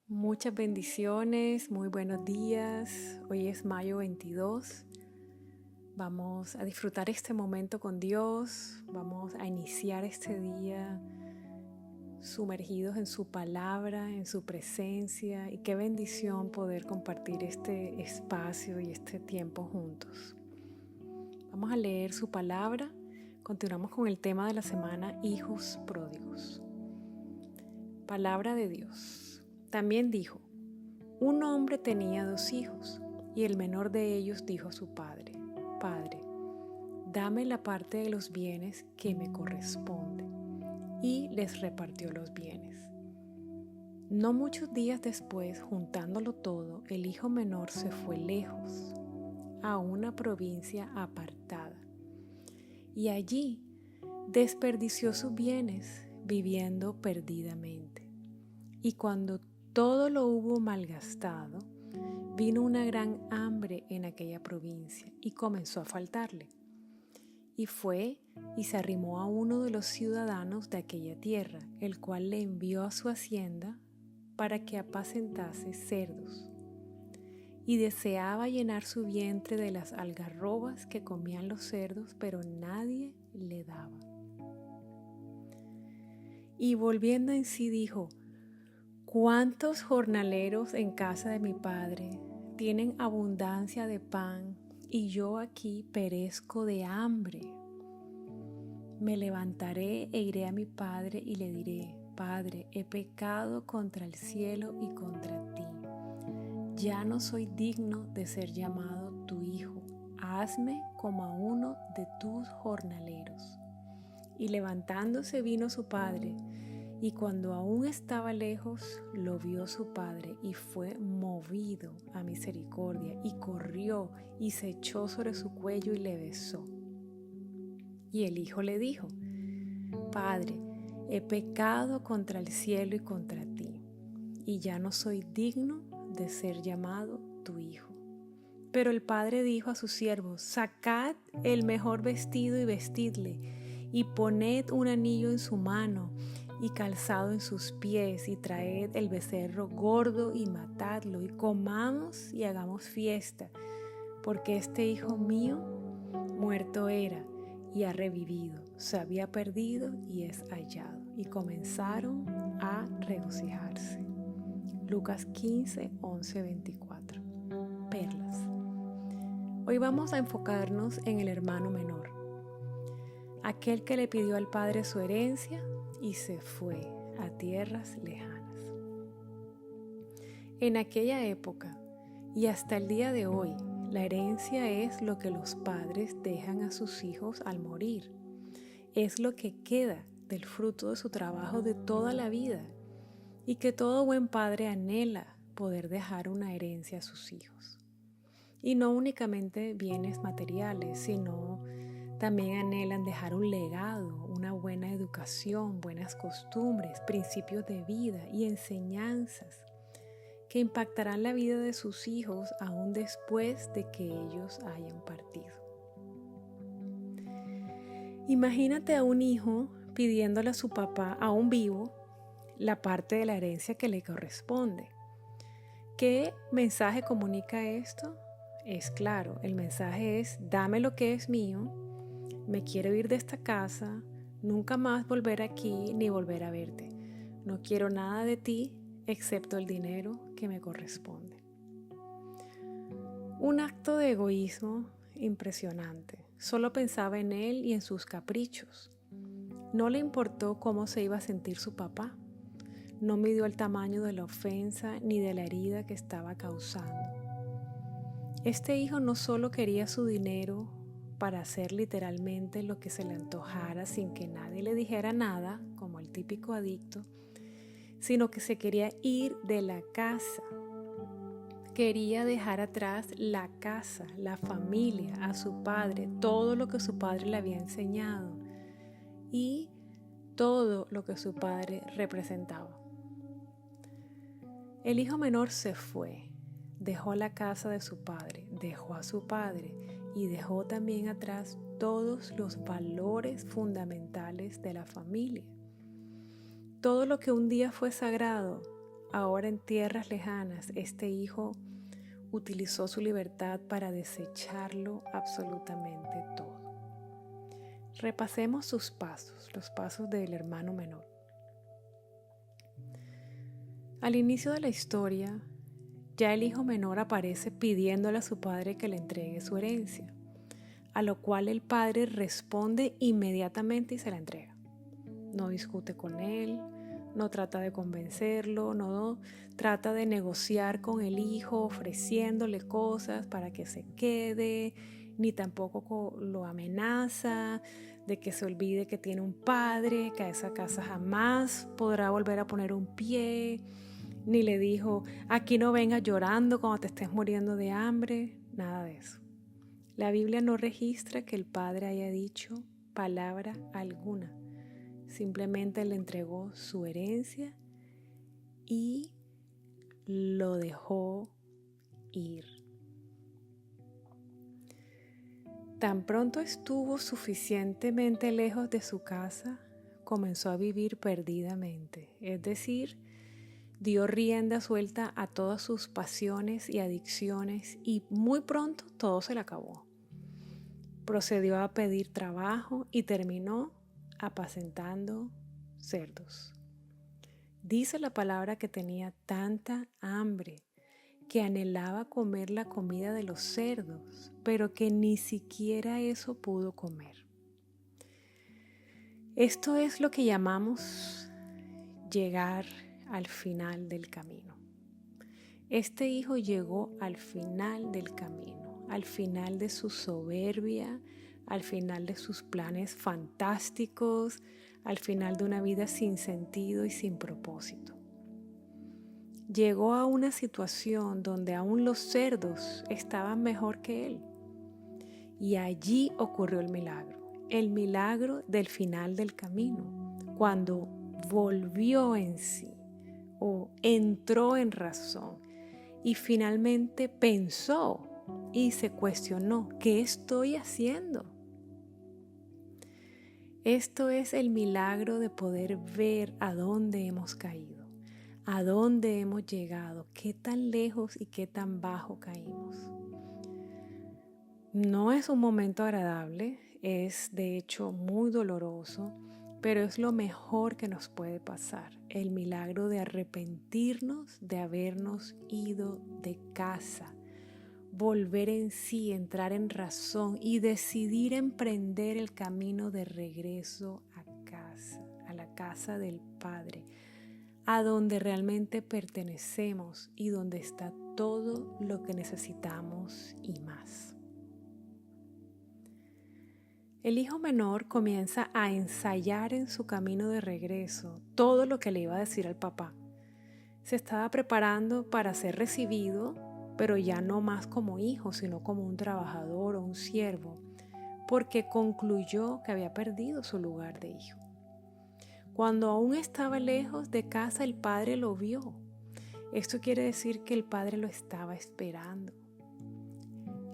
Muchas bendiciones, muy buenos días. Hoy es mayo 22. Vamos a disfrutar este momento con Dios. Vamos a iniciar este día sumergidos en su palabra, en su presencia. Y qué bendición poder compartir este espacio y este tiempo juntos. Vamos a leer su palabra. Continuamos con el tema de la semana, hijos pródigos. Palabra de Dios. También dijo: un hombre tenía 2 hijos, y el menor de ellos dijo a su padre: Padre, dame la parte de los bienes que me corresponde. Y les repartió los bienes. No muchos días después, juntándolo todo, el hijo menor se fue lejos, a una provincia apartada. Y allí desperdició sus bienes, viviendo perdidamente. Y cuando todo lo hubo malgastado, vino una gran hambre en aquella provincia y comenzó a faltarle. Y fue y se arrimó a uno de los ciudadanos de aquella tierra, el cual le envió a su hacienda para que apacentase cerdos. Y deseaba llenar su vientre de las algarrobas que comían los cerdos, pero nadie le daba. Y volviendo en sí dijo: ¿cuántos jornaleros en casa de mi padre tienen abundancia de pan y yo aquí perezco de hambre? Me levantaré e iré a mi padre y le diré: Padre, he pecado contra el cielo y contra ti. Ya no soy digno de ser llamado tu hijo. Hazme como a uno de tus jornaleros. Y levantándose vino su padre. Y cuando aún estaba lejos, lo vio su padre y fue movido a misericordia y corrió y se echó sobre su cuello y le besó. Y el hijo le dijo: Padre, he pecado contra el cielo y contra ti, y ya no soy digno de ser llamado tu hijo. Pero el padre dijo a sus siervos: sacad el mejor vestido y vestidle, y poned un anillo en su mano y calzado en sus pies, y traed el becerro gordo y matadlo, y comamos y hagamos fiesta, porque este hijo mío muerto era y ha revivido, se había perdido y es hallado. Y comenzaron a regocijarse. Lucas 15, 11, 24. Perlas. Hoy vamos a enfocarnos en el hermano menor, aquel que le pidió al padre su herencia y se fue a tierras lejanas. En aquella época y hasta el día de hoy, la herencia es lo que los padres dejan a sus hijos al morir. Es lo que queda del fruto de su trabajo de toda la vida, y que todo buen padre anhela poder dejar una herencia a sus hijos. Y no únicamente bienes materiales, sino también anhelan dejar un legado, una buena educación, buenas costumbres, principios de vida y enseñanzas que impactarán la vida de sus hijos aún después de que ellos hayan partido. Imagínate a un hijo pidiéndole a su papá, aún vivo, la parte de la herencia que le corresponde. ¿Qué mensaje comunica esto? Es claro, el mensaje es: dame lo que es mío, me quiero ir de esta casa, nunca más volver aquí ni volver a verte. No quiero nada de ti excepto el dinero que me corresponde. Un acto de egoísmo impresionante. Solo pensaba en él y en sus caprichos. No le importó cómo se iba a sentir su papá. No midió el tamaño de la ofensa ni de la herida que estaba causando. Este hijo no solo quería su dinero para hacer literalmente lo que se le antojara sin que nadie le dijera nada, como el típico adicto, sino que se quería ir de la casa. Quería dejar atrás la casa, la familia, a su padre, todo lo que su padre le había enseñado y todo lo que su padre representaba. El hijo menor se fue, dejó la casa de su padre, dejó a su padre y dejó también atrás todos los valores fundamentales de la familia. Todo lo que un día fue sagrado, ahora en tierras lejanas, este hijo utilizó su libertad para desecharlo absolutamente todo. Repasemos sus pasos, los pasos del hermano menor. Al inicio de la historia, ya el hijo menor aparece pidiéndole a su padre que le entregue su herencia, a lo cual el padre responde inmediatamente y se la entrega. No discute con él, no trata de convencerlo, no trata de negociar con el hijo ofreciéndole cosas para que se quede, ni tampoco lo amenaza de que se olvide que tiene un padre, que a esa casa jamás podrá volver a poner un pie, ni le dijo, aquí no vengas llorando cuando te estés muriendo de hambre, nada de eso. La Biblia no registra que el padre haya dicho palabra alguna. Simplemente le entregó su herencia y lo dejó ir. Tan pronto estuvo suficientemente lejos de su casa, comenzó a vivir perdidamente, es decir, dio rienda suelta a todas sus pasiones y adicciones y muy pronto todo se le acabó. Procedió a pedir trabajo y terminó apacentando cerdos. Dice la palabra que tenía tanta hambre que anhelaba comer la comida de los cerdos, pero que ni siquiera eso pudo comer. Esto es lo que llamamos llegar al final del camino. Este hijo llegó al final del camino, al final de su soberbia, al final de sus planes fantásticos, al final de una vida sin sentido y sin propósito. Llegó a una situación donde aún los cerdos estaban mejor que él. Y allí ocurrió el milagro del final del camino, cuando volvió en sí o entró en razón y finalmente pensó y se cuestionó, ¿qué estoy haciendo? Esto es el milagro de poder ver a dónde hemos caído, a dónde hemos llegado, qué tan lejos y qué tan bajo caímos. No es un momento agradable, es de hecho muy doloroso, pero es lo mejor que nos puede pasar, el milagro de arrepentirnos de habernos ido de casa, volver en sí, entrar en razón y decidir emprender el camino de regreso a casa, a la casa del Padre, a donde realmente pertenecemos y donde está todo lo que necesitamos y más. El hijo menor comienza a ensayar en su camino de regreso todo lo que le iba a decir al papá. Se estaba preparando para ser recibido, pero ya no más como hijo, sino como un trabajador o un siervo, porque concluyó que había perdido su lugar de hijo. Cuando aún estaba lejos de casa, el padre lo vio. Esto quiere decir que el padre lo estaba esperando.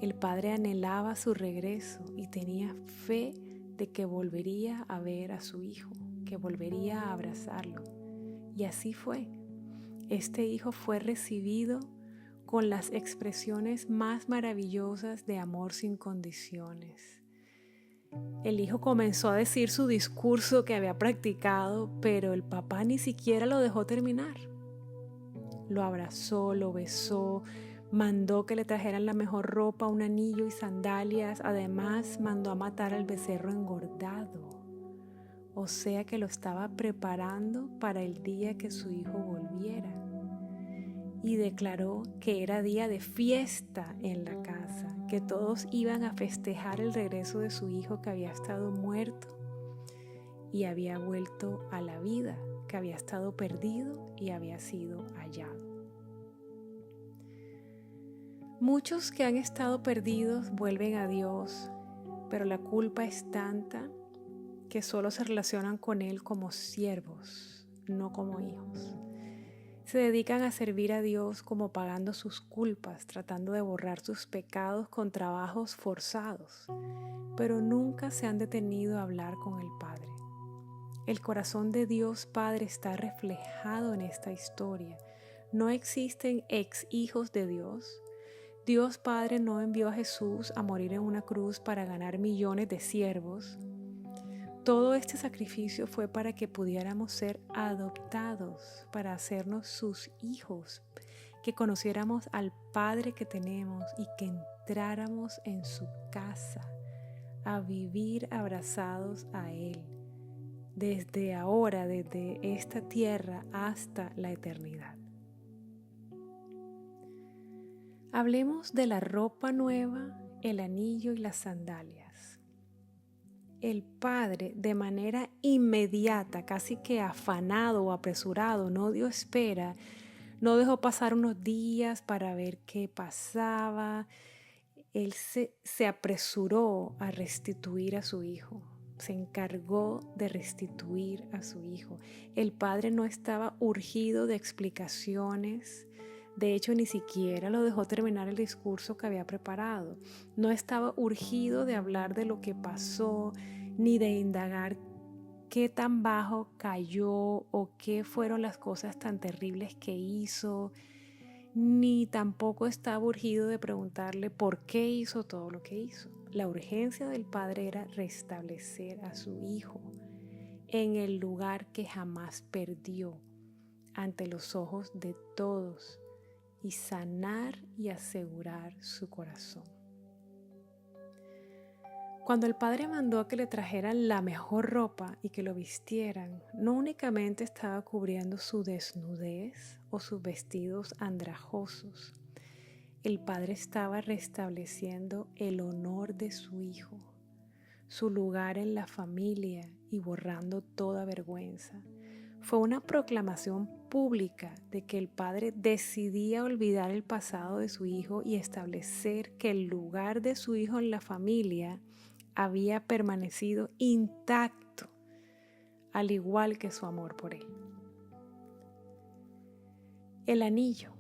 El padre anhelaba su regreso y tenía fe de que volvería a ver a su hijo, que volvería a abrazarlo. Y así fue. Este hijo fue recibido con las expresiones más maravillosas de amor sin condiciones. El hijo comenzó a decir su discurso que había practicado, pero el papá ni siquiera lo dejó terminar. Lo abrazó, lo besó, mandó que le trajeran la mejor ropa, un anillo y sandalias. Además, mandó a matar al becerro engordado. O sea que lo estaba preparando para el día que su hijo volviera. Y declaró que era día de fiesta en la casa, que todos iban a festejar el regreso de su hijo que había estado muerto y había vuelto a la vida, que había estado perdido y había sido hallado. Muchos que han estado perdidos vuelven a Dios, pero la culpa es tanta que solo se relacionan con Él como siervos, no como hijos. Se dedican a servir a Dios como pagando sus culpas, tratando de borrar sus pecados con trabajos forzados, pero nunca se han detenido a hablar con el Padre. El corazón de Dios Padre está reflejado en esta historia, No existen ex hijos de Dios. Dios Padre no envió a Jesús a morir en una cruz para ganar millones de siervos. Todo este sacrificio fue para que pudiéramos ser adoptados, para hacernos sus hijos, que conociéramos al Padre que tenemos y que entráramos en su casa, a vivir abrazados a Él, desde ahora, desde esta tierra hasta la eternidad. Hablemos de la ropa nueva, el anillo y las sandalias. El padre, de manera inmediata, casi que afanado o apresurado, no dio espera, no dejó pasar unos días para ver qué pasaba. Él se apresuró a restituir a su hijo. Se encargó de restituir a su hijo. El padre no estaba urgido de explicaciones. De hecho, ni siquiera lo dejó terminar el discurso que había preparado. No estaba urgido de hablar de lo que pasó, ni de indagar qué tan bajo cayó o qué fueron las cosas tan terribles que hizo, ni tampoco estaba urgido de preguntarle por qué hizo todo lo que hizo. La urgencia del padre era restablecer a su hijo en el lugar que jamás perdió ante los ojos de todos y sanar y asegurar su corazón. Cuando el padre mandó a que le trajeran la mejor ropa y que lo vistieran, no únicamente estaba cubriendo su desnudez o sus vestidos andrajosos. El padre estaba restableciendo el honor de su hijo, su lugar en la familia y borrando toda vergüenza. Fue una proclamación pública de que el padre decidía olvidar el pasado de su hijo y establecer que el lugar de su hijo en la familia había permanecido intacto, al igual que su amor por él. El anillo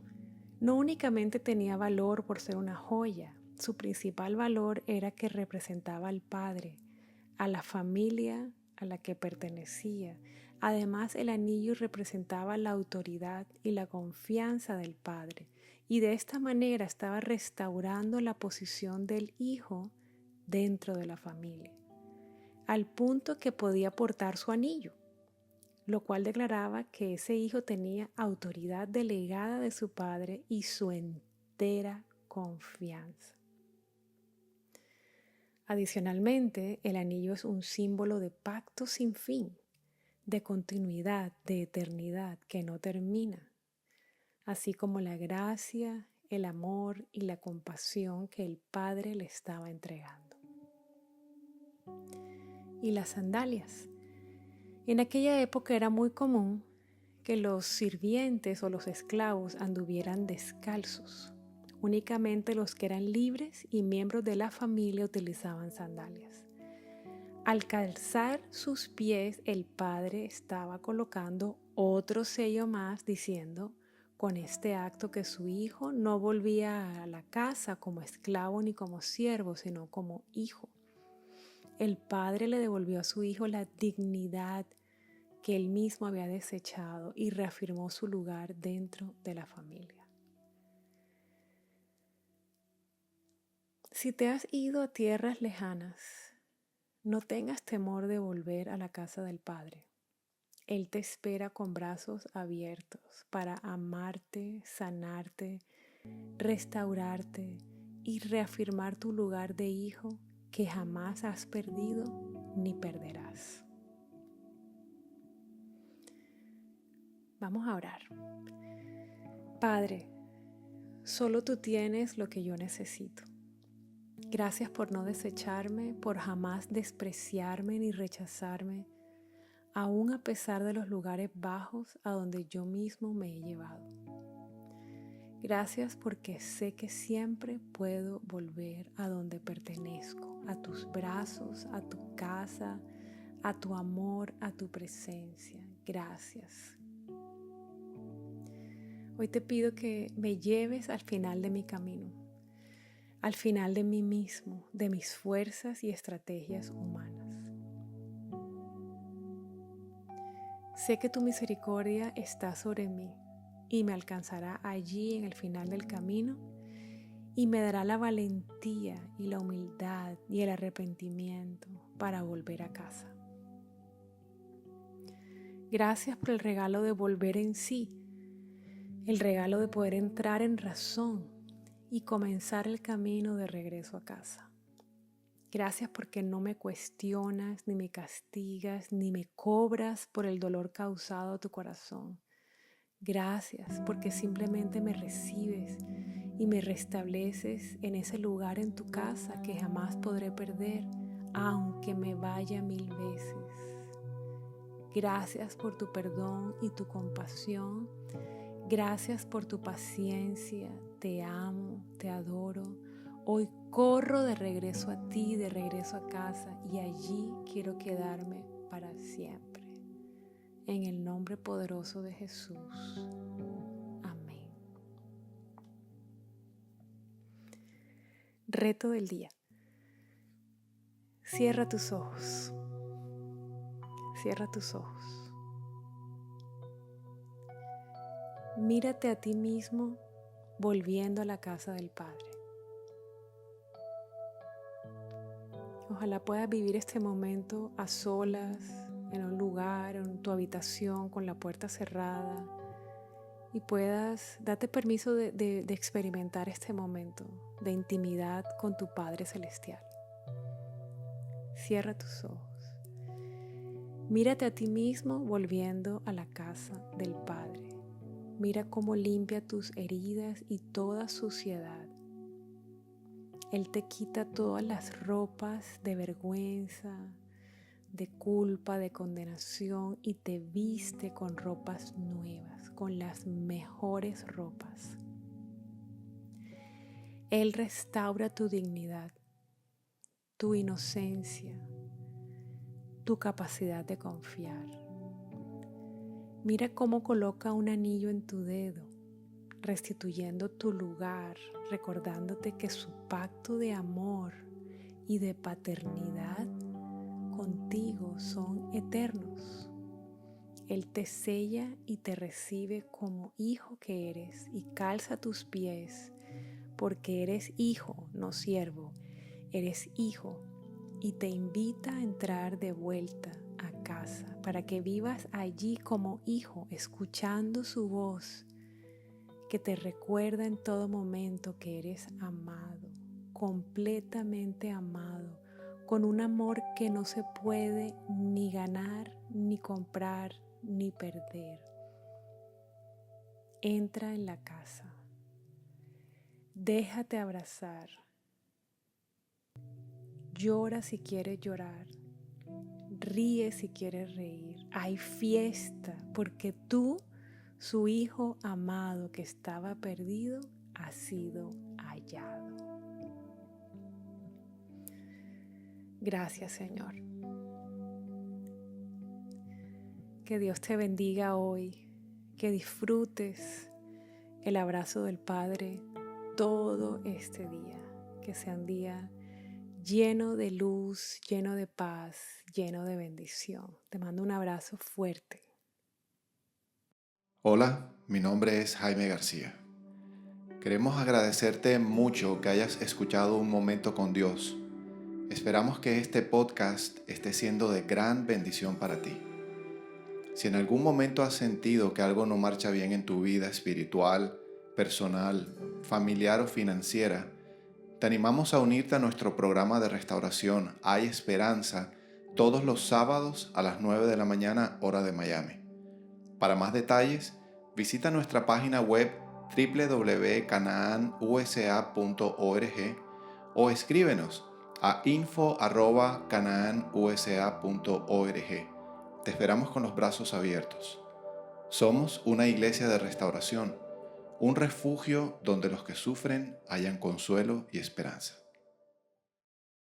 no únicamente tenía valor por ser una joya, su principal valor era que representaba al Padre, a la familia a la que pertenecía. Además, el anillo representaba la autoridad y la confianza del Padre, y de esta manera estaba restaurando la posición del hijo dentro de la familia, al punto que podía portar su anillo, lo cual declaraba que ese hijo tenía autoridad delegada de su padre y su entera confianza. Adicionalmente, el anillo es un símbolo de pacto sin fin, de continuidad, de eternidad que no termina, así como la gracia, el amor y la compasión que el Padre le estaba entregando. Y las sandalias. En aquella época era muy común que los sirvientes o los esclavos anduvieran descalzos. Únicamente los que eran libres y miembros de la familia utilizaban sandalias. Al calzar sus pies, el padre estaba colocando otro sello más diciendo con este acto que su hijo no volvía a la casa como esclavo ni como siervo, sino como hijo. El padre le devolvió a su hijo la dignidad que él mismo había desechado y reafirmó su lugar dentro de la familia. Si te has ido a tierras lejanas, no tengas temor de volver a la casa del Padre. Él te espera con brazos abiertos para amarte, sanarte, restaurarte y reafirmar tu lugar de hijo que jamás has perdido ni perderás. Vamos a orar. Padre, solo tú tienes lo que yo necesito. Gracias por no desecharme, por jamás despreciarme ni rechazarme, aún a pesar de los lugares bajos a donde yo mismo me he llevado. Gracias porque sé que siempre puedo volver a donde pertenezco, a tus brazos, a tu casa, a tu amor, a tu presencia. Gracias. Hoy te pido que me lleves al final de mi camino, al final de mí mismo, de mis fuerzas y estrategias humanas. Sé que tu misericordia está sobre mí y me alcanzará allí en el final del camino y me dará la valentía y la humildad y el arrepentimiento para volver a casa. Gracias por el regalo de volver en sí, el regalo de poder entrar en razón y comenzar el camino de regreso a casa. Gracias porque no me cuestionas, ni me castigas, ni me cobras por el dolor causado a tu corazón. Gracias porque simplemente me recibes y me restableces en ese lugar en tu casa que jamás podré perder, aunque me vaya 1000 veces. Gracias por tu perdón y tu compasión. Gracias por tu paciencia. Te amo, te adoro. Hoy corro de regreso a ti, de regreso a casa, y allí quiero quedarme para siempre. En el nombre poderoso de Jesús. Amén. Reto del día. Cierra tus ojos. Cierra tus ojos. Mírate a ti mismo volviendo a la casa del Padre. Ojalá puedas vivir este momento a solas, en un lugar, en tu habitación, con la puerta cerrada, y puedas darte permiso de experimentar este momento de intimidad con tu Padre Celestial. Cierra tus ojos. Mírate a ti mismo volviendo a la casa del Padre. Mira cómo limpia tus heridas y toda suciedad. Él te quita todas las ropas de vergüenza, de culpa, de condenación, y te viste con ropas nuevas, con las mejores ropas. Él restaura tu dignidad, tu inocencia, tu capacidad de confiar. Mira cómo coloca un anillo en tu dedo, restituyendo tu lugar, recordándote que su pacto de amor y de paternidad contigo son eternos. Él te sella y te recibe como hijo que eres y calza tus pies, porque eres hijo, no siervo, eres hijo, y te invita a entrar de vuelta a casa para que vivas allí como hijo, escuchando su voz, que te recuerda en todo momento que eres amado, completamente amado, con un amor que no se puede ni ganar, ni comprar, ni perder. Entra en la casa. Déjate abrazar. Llora si quieres llorar. Ríe si quieres reír. Hay fiesta porque tú, su hijo amado que estaba perdido, ha sido hallado. Gracias, Señor. Que Dios te bendiga hoy, que disfrutes el abrazo del Padre todo este día, que sea un día lleno de luz, lleno de paz, lleno de bendición. Te mando un abrazo fuerte. Hola, mi nombre es Jaime García. Queremos agradecerte mucho que hayas escuchado Un Momento con Dios. Esperamos que este podcast esté siendo de gran bendición para ti. Si en algún momento has sentido que algo no marcha bien en tu vida espiritual, personal, familiar o financiera, te animamos a unirte a nuestro programa de restauración Hay Esperanza todos los sábados a las 9 de la mañana, hora de Miami. Para más detalles, visita nuestra página web www.canaanusa.org o escríbenos a info@canaanusa.org. Te esperamos con los brazos abiertos. Somos una iglesia de restauración, un refugio donde los que sufren hallan consuelo y esperanza.